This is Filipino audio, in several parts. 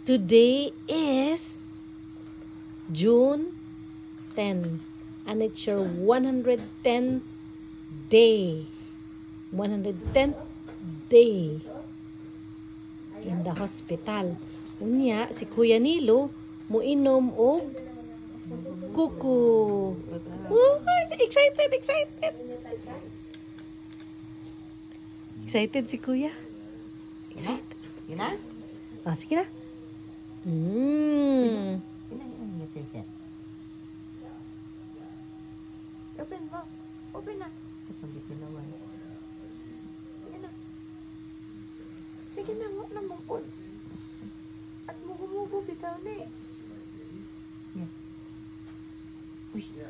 Today is June 10 and it's your 110th day. 110th day in the hospital. Unya, si Kuya Nilo muinom og kuku. Excited, excited. Excited si Kuya. Excited. Gina? Ah, sige na. Open mo. Open na. Sige na. Sige na, mo na mungkol. At mugo-mugo, bitaw ni. Yeah. Uy. Sige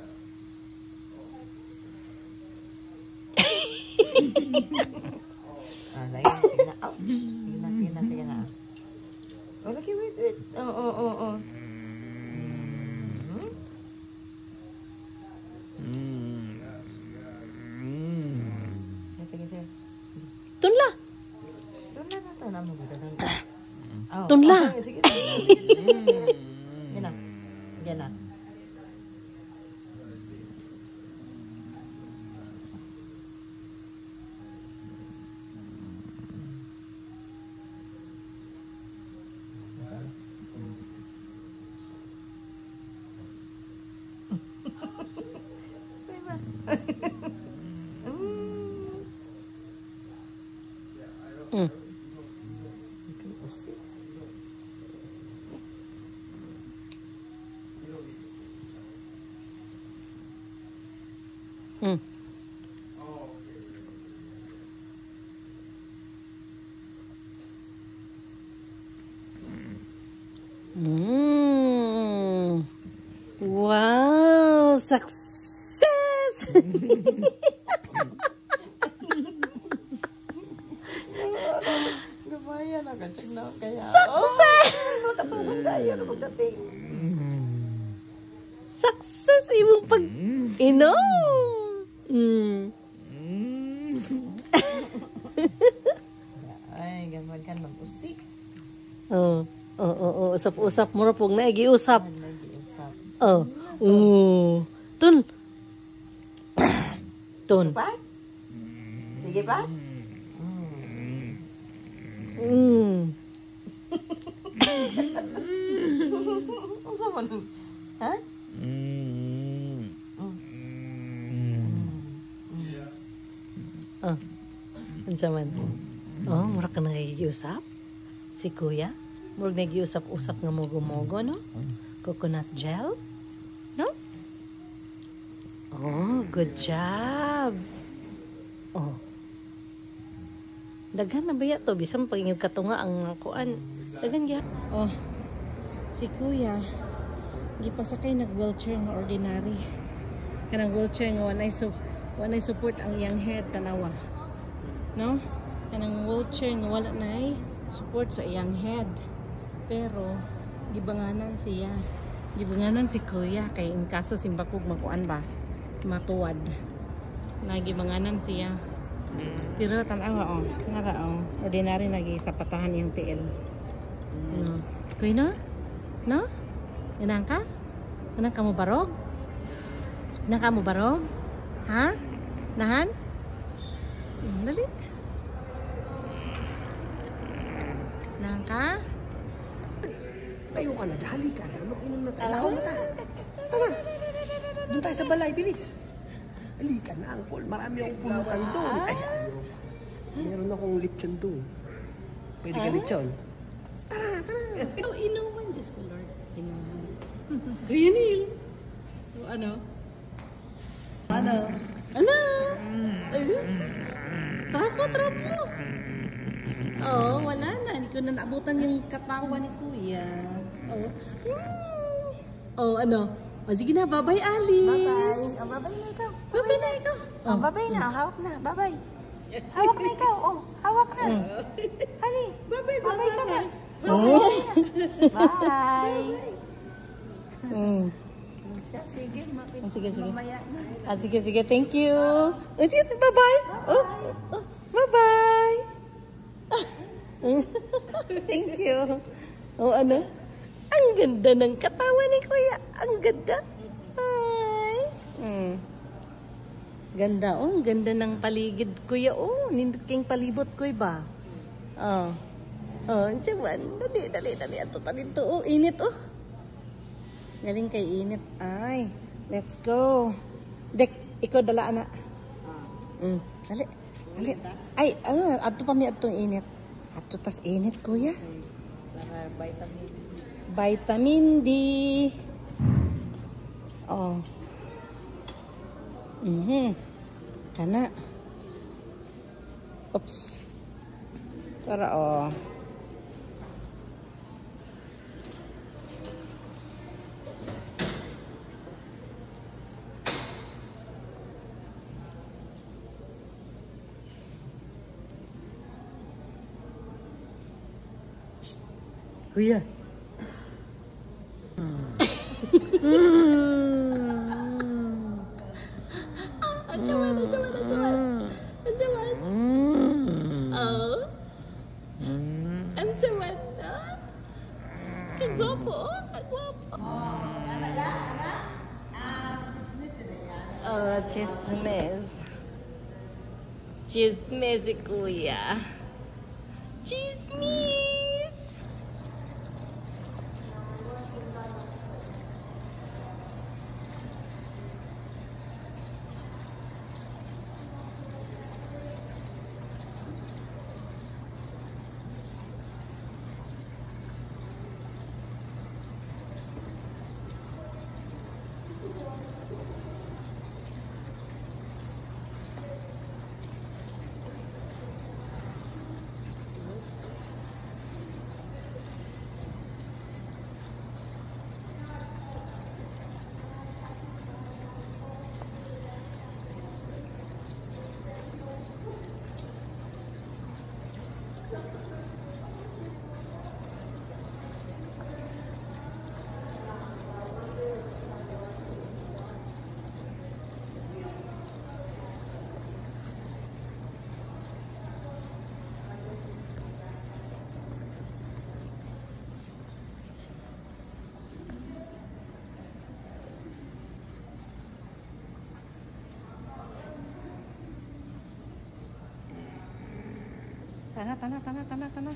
na. Oh. Sige na. Oh, lagi, wait. Oh. Sige. Tunla. Tunla mo gud. Tunla. Sige. Yan na. Wow, success! Gumaya na kasi na kaya. Success! Makatugon tayo na magdating. Success imong pag-inom. Ay, gamag ka mag-usik. Usap-usap mo ra pug naigiusap. Nag-iusap. Tun. Tun. Pa? Sige pa? Ang sama nun. Ha? Ang saman. Mura ka naigiusap? Si Kuya? Murag nag-iusap-usap nga mogo-mogo, no? Coconut gel? No? Good job. Daghan na ba yato? Bisang pagingib ka to nga ang kuan. Daghan ya. Si Kuya, gipasakay nag-wheelchair nga ordinary. Kanang wheelchair nga wanay support ang iyang head, tanawa. No? Kanang wheelchair nga wala nay support sa iyang head. Pero gibanganan siya. Gibanganan si Kuya kay in kaso simbakog makuan ba matuwad. Nagibanganan siya. Pero tanawa ngara ordinary lagi sa patahan yung tiil. No. Kuya no? No? Inang ka? Inang ka mo barog? Inang ka mo barog? Ha? Nahan? Dali. Inang ka? Tayo ka na, dali ka na. Mag-inom na tayo. Ako na tayo. Tama. Doon tayo sa balay, bilis. Halika na, Angkol. Marami akong pulutan doon. Ay, meron akong lechon doon. Pwede ka lechon? Tara. Inuman, Diyos ko, Lord. Inuman. Kuya Neil. Ano? Trapo. Wala na. Hindi ko na naabutan yung katawan ni Kuya. Ano? Sige na, bye-bye, Alice. Bye-bye. Bye-bye na ikaw. Bye-bye na ikaw. Bye-bye na. Hawak na. Bye-bye. Hawak na ikaw. Hawak na. Ali. Bye-bye ka na. Bye. Sige. Mamaya na. Sige. Thank you. Sige, bye-bye. Bye-bye. Thank you. O ano? Ang ganda ng katawan ni Kuya. Ang ganda. Ay. Ganda. Oh, ang ganda ng paligid, Kuya. Oh, nindking palibot, Kuya ba? Oh. Oh, tiyawan. Dali, dali, dali. Ato pa dito. Oh, init, oh. Galing kay init. Ay, let's go. Dek, ikaw dala, anak. Dali, dali. Ay, ano, ato pa may atong init. Ato tas init, Kuya. Para vitamin. Vitamin D. Oh. Kana. Oops. Tara, oh. Kuya. Ancaman. Oh. Ancaman. Kagwapo. Oh, chismis. Chismis si Kuya. Chismis. Tana.